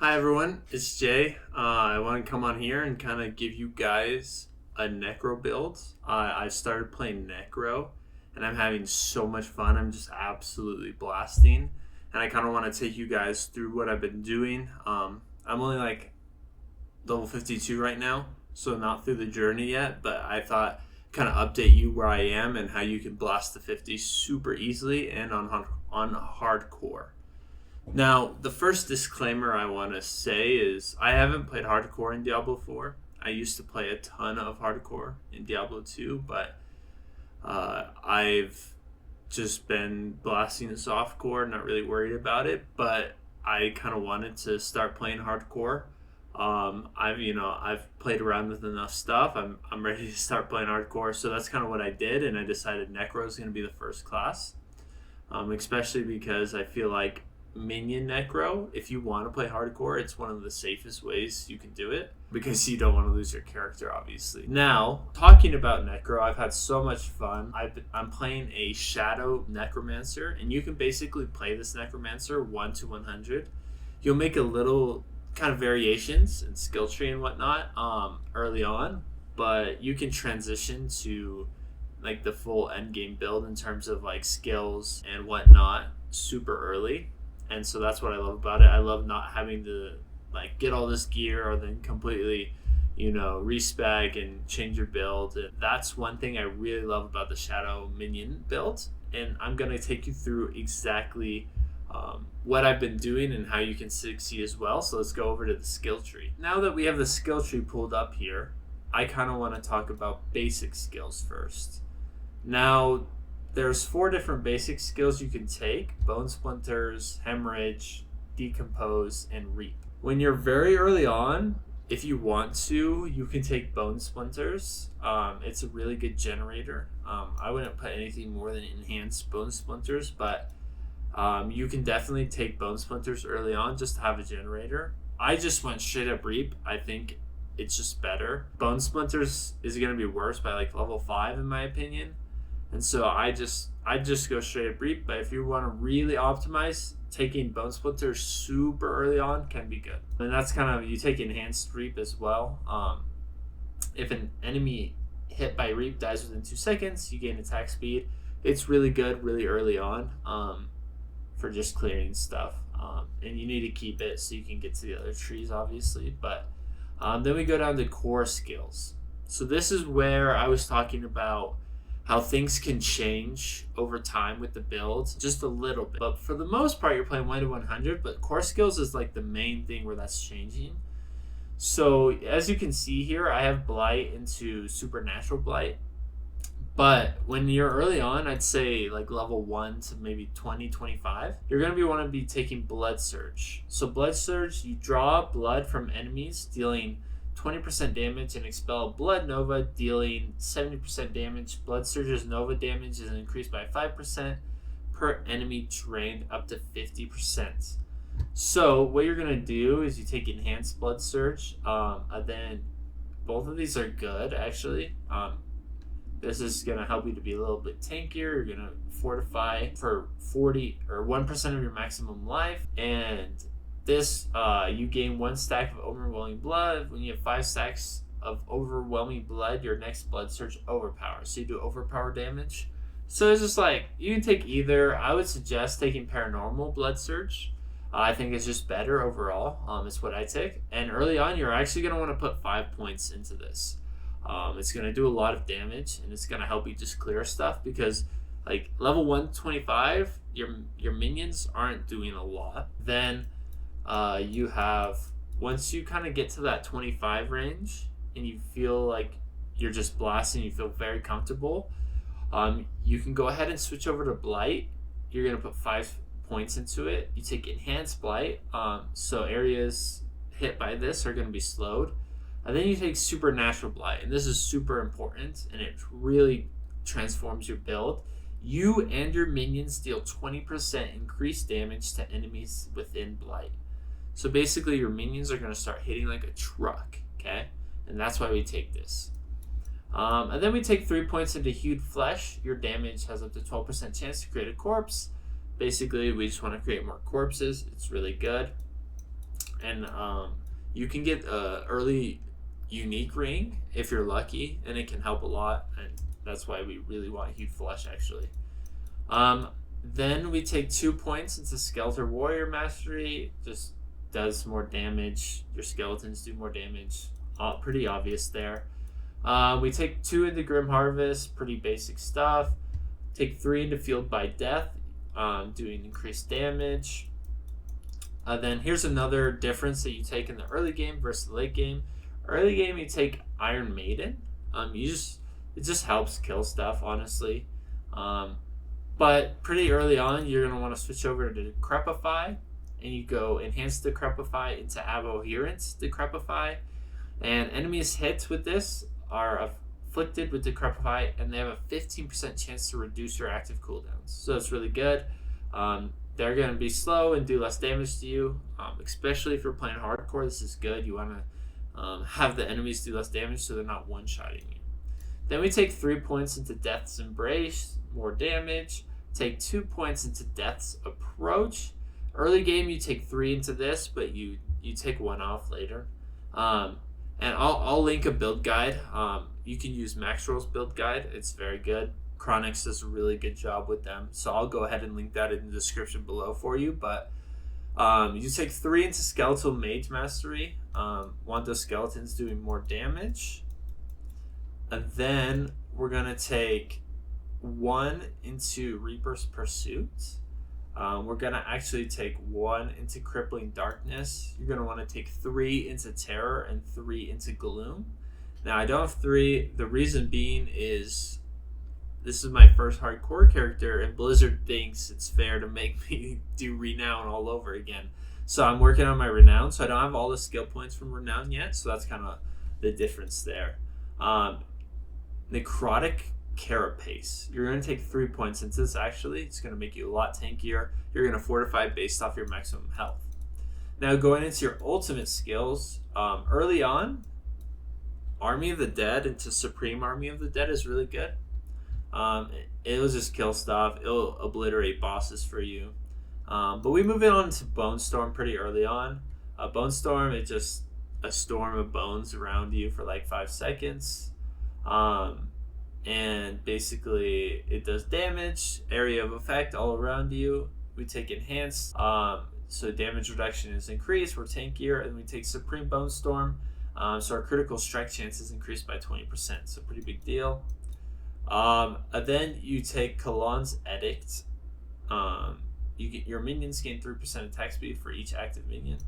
Hi everyone, it's Jay. I want to come on here and kind of give you guys a Necro build. I started playing Necro and I'm having so much fun. I'm just absolutely blasting. And I kind of want to take you guys through what I've been doing. I'm only like level 52 right now, so not through the journey yet, but I thought kind of update you where I am and how you can blast the 50 super easily and on hardcore. Now, the first disclaimer I want to say is I haven't played hardcore in Diablo 4. I used to play a ton of hardcore in Diablo 2, but I've just been blasting the softcore, not really worried about it, but I kind of wanted to start playing hardcore. I've played around with enough stuff. I'm ready to start playing hardcore, so that's kind of what I did, and I decided Necro is going to be the first class, especially because I feel like Minion Necro, if you want to play hardcore, it's one of the safest ways you can do it because you don't want to lose your character, obviously. Now, talking about Necro, I've had so much fun. I'm playing a Shadow Necromancer, and you can basically play this Necromancer 1 to 100. You'll make a little kind of variations in skill tree and whatnot early on, but you can transition to like the full end game build in terms of like skills and whatnot super early. And so that's what I love about it. I love not having to like get all this gear or then completely, respec and change your build. And that's one thing I really love about the Shadow Minion build. And I'm going to take you through exactly what I've been doing and how you can succeed as well. So let's go over to the skill tree. Now that we have the skill tree pulled up here, I kind of want to talk about basic skills first. Now, there's 4 different basic skills you can take: Bone Splinters, Hemorrhage, Decompose, and Reap. When you're very early on, if you want to, you can take Bone Splinters. It's a really good generator. I wouldn't put anything more than enhanced Bone Splinters, but you can definitely take Bone Splinters early on just to have a generator. I just went straight up Reap. I think it's just better. Bone Splinters is going to be worse by like level 5 in my opinion. And so I just go straight up Reap, but if you want to really optimize, taking Bone Splinters super early on can be good. And that's kind of, you take enhanced Reap as well. If an enemy hit by Reap dies within 2 seconds, you gain attack speed. It's really good really early on for just clearing stuff. And you need to keep it so you can get to the other trees, obviously. But then we go down to core skills. So this is where I was talking about how things can change over time with the build, just a little bit. But for the most part, you're playing 1 to 100, but core skills is like the main thing where that's changing. So as you can see here, I have Blight into Supernatural Blight. But when you're early on, I'd say like level 1 to maybe 20, 25, you're going to want to be taking Blood Surge. So Blood Surge, you draw blood from enemies, dealing 20% damage, and expel Blood Nova, dealing 70% damage. Blood Surge's Nova damage is increased by 5% per enemy drained up to 50%. So what you're going to do is you take Enhanced Blood Surge, and then both of these are good actually. This is going to help you to be a little bit tankier. You're going to fortify for 40 or 1% of your maximum life, and this, you gain 1 stack of Overwhelming Blood. When you have 5 stacks of Overwhelming Blood, your next Blood Surge overpowers. So you do overpower damage. So it's just like, you can take either. I would suggest taking Paranormal Blood Surge. I think it's just better overall. It's what I take. And early on, you're actually going to want to put 5 points into this. It's going to do a lot of damage, and it's going to help you just clear stuff because like level 125, your minions aren't doing a lot. Then you have, once you kind of get to that 25 range and you feel like you're just blasting, you feel very comfortable, you can go ahead and switch over to Blight. You're going to put 5 points into it. You take Enhanced Blight, so areas hit by this are going to be slowed. And then you take Supernatural Blight, and this is super important, and it really transforms your build. You and your minions deal 20% increased damage to enemies within Blight. So basically your minions are going to start hitting like a truck, okay? And that's why we take this. And then we take 3 points into Hewed Flesh. Your damage has up to 12% chance to create a corpse. Basically, we just want to create more corpses. It's really good. And you can get a early unique ring if you're lucky, and it can help a lot, and that's why we really want huge flesh actually. Then we take 2 points into Skeleton Warrior Mastery. Just does more damage. Your skeletons do more damage. Pretty obvious there. We take 2 into Grim Harvest. Pretty basic stuff. Take 3 into Field by Death, doing increased damage. Then here's another difference that you take in the early game versus the late game. Early game, you take Iron Maiden. It just helps kill stuff, honestly. But pretty early on, you're going to want to switch over to Decrepify, and you go Enhanced Decrepify into Abhorrent Decrepify. And enemies hit with this are afflicted with Decrepify, and they have a 15% chance to reduce your active cooldowns. So it's really good. They're going to be slow and do less damage to you, especially if you're playing hardcore. This is good. You want to have the enemies do less damage so they're not one-shotting you. Then we take 3 points into Death's Embrace, more damage. Take 2 points into Death's Approach. Early game, you take 3 into this, but you take 1 off later. And I'll link a build guide. You can use Maxroll's build guide. It's very good. Chronikz does a really good job with them. So I'll go ahead and link that in the description below for you. But you take 3 into Skeletal Mage Mastery. Want those skeletons doing more damage. And then we're going to take 1 into Reaper's Pursuit. We're going to actually take 1 into Crippling Darkness. You're going to want to take 3 into Terror and 3 into Gloom. Now, I don't have 3. The reason being is this is my first hardcore character, and Blizzard thinks it's fair to make me do Renown all over again. So I'm working on my Renown, so I don't have all the skill points from Renown yet, so that's kind of the difference there. Necrotic Carapace. You're going to take 3 points into this, actually. It's going to make you a lot tankier. You're going to fortify based off your maximum health. Now, going into your ultimate skills, early on, Army of the Dead into Supreme Army of the Dead is really good. It'll just kill stuff. It'll obliterate bosses for you. But we move it on to Bone Storm pretty early on. Bone Storm is just a storm of bones around you for like 5 seconds. And basically it does damage, area of effect all around you. We take Enhanced, so damage reduction is increased, we're tankier, and we take Supreme Bone Storm, so our critical strike chance is increased by 20%, so pretty big deal. And then you take Kalon's Edict. Your minions gain 3% attack speed for each active minion.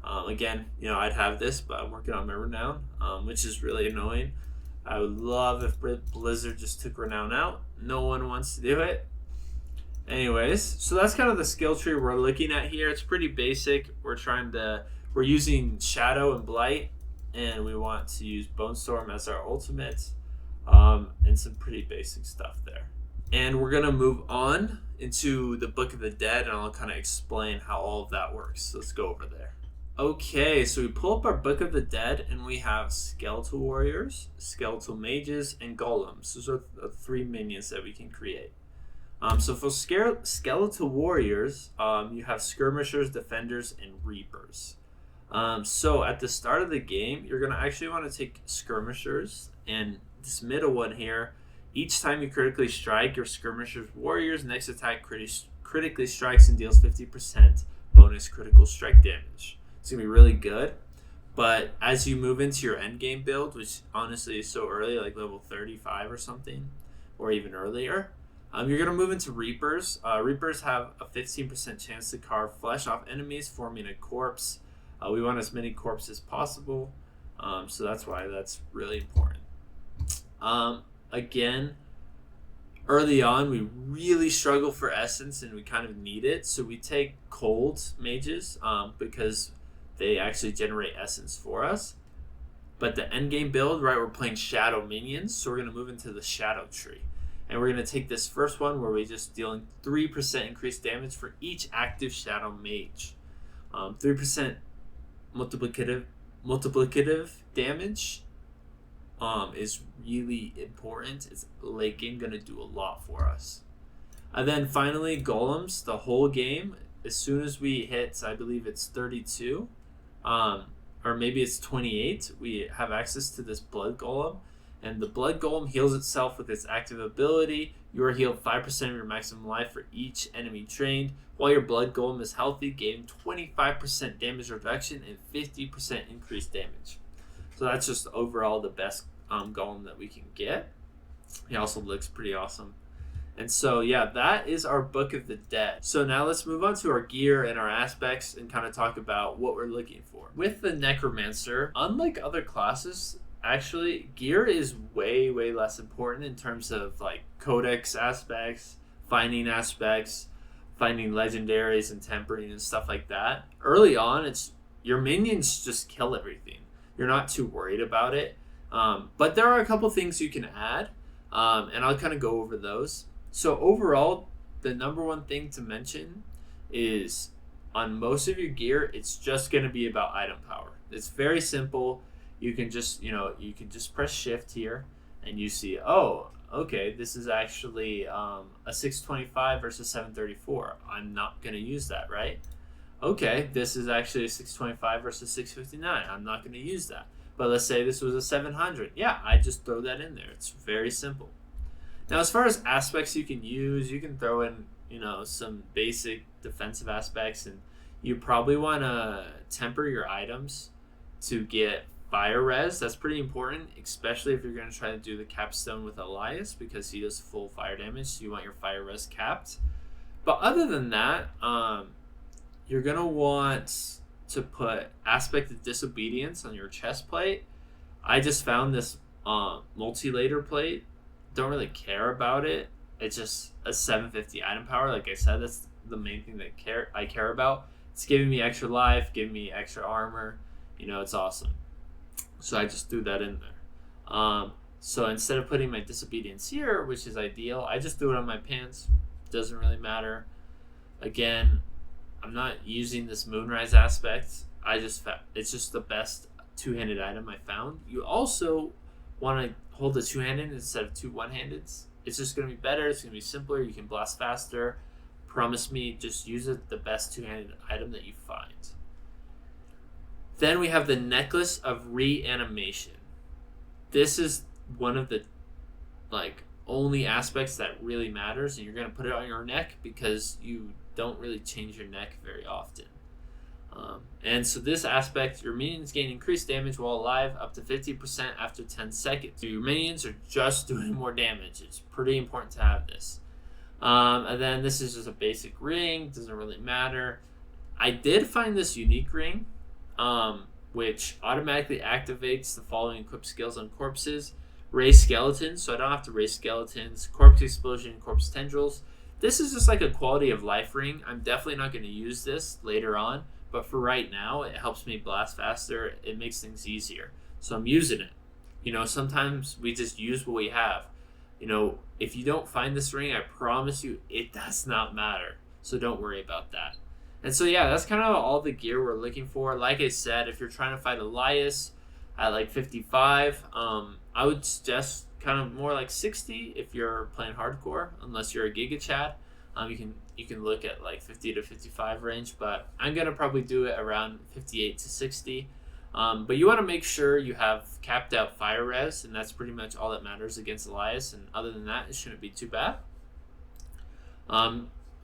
Again, I'd have this, but I'm working on my Renown, which is really annoying. I would love if Blizzard just took Renown out. No one wants to do it. Anyways, so that's kind of the skill tree we're looking at here. It's pretty basic. We're using Shadow and Blight, and we want to use Bone Storm as our ultimate, and some pretty basic stuff there. And we're going to move on into the Book of the Dead, and I'll kind of explain how all of that works. So let's go over there. Okay, so we pull up our Book of the Dead, and we have Skeletal Warriors, Skeletal Mages, and Golems. Those are the 3 minions that we can create. So for Skeletal Warriors, you have Skirmishers, Defenders, and Reapers. So at the start of the game, you're going to actually want to take Skirmishers, and this middle one here, each time you critically strike, your Skirmishers Warriors next attack critically strikes and deals 50% bonus critical strike damage. It's going to be really good. But as you move into your endgame build, which honestly is so early, like level 35 or something, or even earlier, you're going to move into Reapers. Reapers have a 15% chance to carve flesh off enemies, forming a corpse. We want as many corpses as possible, so that's why that's really important. Again, early on, we really struggle for essence, and we kind of need it, so we take cold mages because they actually generate essence for us. But the endgame build, right, we're playing shadow minions, so we're going to move into the shadow tree. And we're going to take this first one where we just dealing 3% increased damage for each active shadow mage. 3% multiplicative damage is really important. It's late game going to do a lot for us. And then finally, Golems, the whole game, as soon as we hit, I believe it's 32, or maybe it's 28, we have access to this blood golem. And the blood golem heals itself with its active ability. You are healed 5% of your maximum life for each enemy trained. While your blood golem is healthy, gaining 25% damage reduction and 50% increased damage. So that's just overall the best golem that we can get. He also looks pretty awesome. And so, yeah, that is our Book of the Dead. So now let's move on to our gear and our aspects and kind of talk about what we're looking for. With the Necromancer, unlike other classes, actually, gear is way less important in terms of like codex aspects, finding legendaries and tempering and stuff like that. Early on, it's your minions just kill everything. You're not too worried about it. But there are a couple things you can add, and I'll kind of go over those. So overall, the number one thing to mention is on most of your gear, it's just going to be about item power. It's very simple. You can just press shift here and you see, oh, okay, this is actually a 625 versus 734. I'm not going to use that, right? Okay, this is actually a 625 versus 659. I'm not going to use that. But let's say this was a 700. Yeah, I just throw that in there. It's very simple. Now, as far as aspects you can use, you can throw in, some basic defensive aspects, and you probably want to temper your items to get fire res. That's pretty important, especially if you're going to try to do the capstone with Elias, because he does full fire damage, so you want your fire res capped. But other than that, you're going to want to put aspect of disobedience on your chest plate. I just found this multi-later plate. Don't really care about it. It's just a 750 item power. Like I said, that's the main thing that I care about. It's giving me extra life, giving me extra armor. It's awesome. So I just threw that in there. So instead of putting my disobedience here, which is ideal, I just threw it on my pants. Doesn't really matter. Again, I'm not using this moonrise aspect. It's just the best two-handed item I found. You also want to hold the two-handed instead of two one-handeds. It's just going to be better. It's going to be simpler. You can blast faster. Promise me, just use it the best two-handed item that you find. Then we have the Necklace of Reanimation. This is one of the only aspects that really matters, and you're going to put it on your neck because you don't really change your neck very often. And so this aspect, your minions gain increased damage while alive up to 50% after 10 seconds. So your minions are just doing more damage. It's pretty important to have this. And then this is just a basic ring. Doesn't really matter. I did find this unique ring, which automatically activates the following equipped skills on corpses. Raise skeletons, so I don't have to raise skeletons. Corpse explosion, corpse tendrils. This is just like a quality of life ring. I'm definitely not going to use this later on, but for right now, it helps me blast faster. It makes things easier. So I'm using it. Sometimes we just use what we have. If you don't find this ring, I promise you, it does not matter. So don't worry about that. And so, yeah, that's kind of all the gear we're looking for. Like I said, if you're trying to fight Elias at 55, I would suggest kind of more like 60 if you're playing hardcore, unless you're a Giga Chad. You can look at 50 to 55 range, but I'm gonna probably do it around 58 to 60. But you want to make sure you have capped out fire res, and that's pretty much all that matters against Elias. And other than that, it shouldn't be too bad.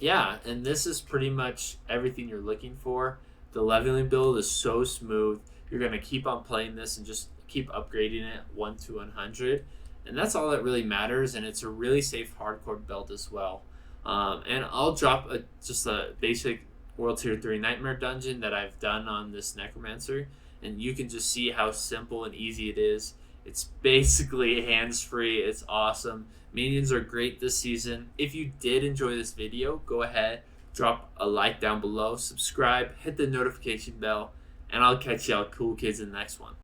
Yeah, and this is pretty much everything you're looking for. The leveling build is so smooth. You're gonna keep on playing this and just keep upgrading it 1 to 100, and that's all that really matters. And it's a really safe hardcore build as well. And I'll drop just a basic World Tier 3 Nightmare dungeon that I've done on this Necromancer, and you can just see how simple and easy it is. It's basically hands-free. It's awesome. Minions are great this season. If you did enjoy this video, go ahead, drop a like down below, subscribe, hit the notification bell, and I'll catch y'all cool kids in the next one.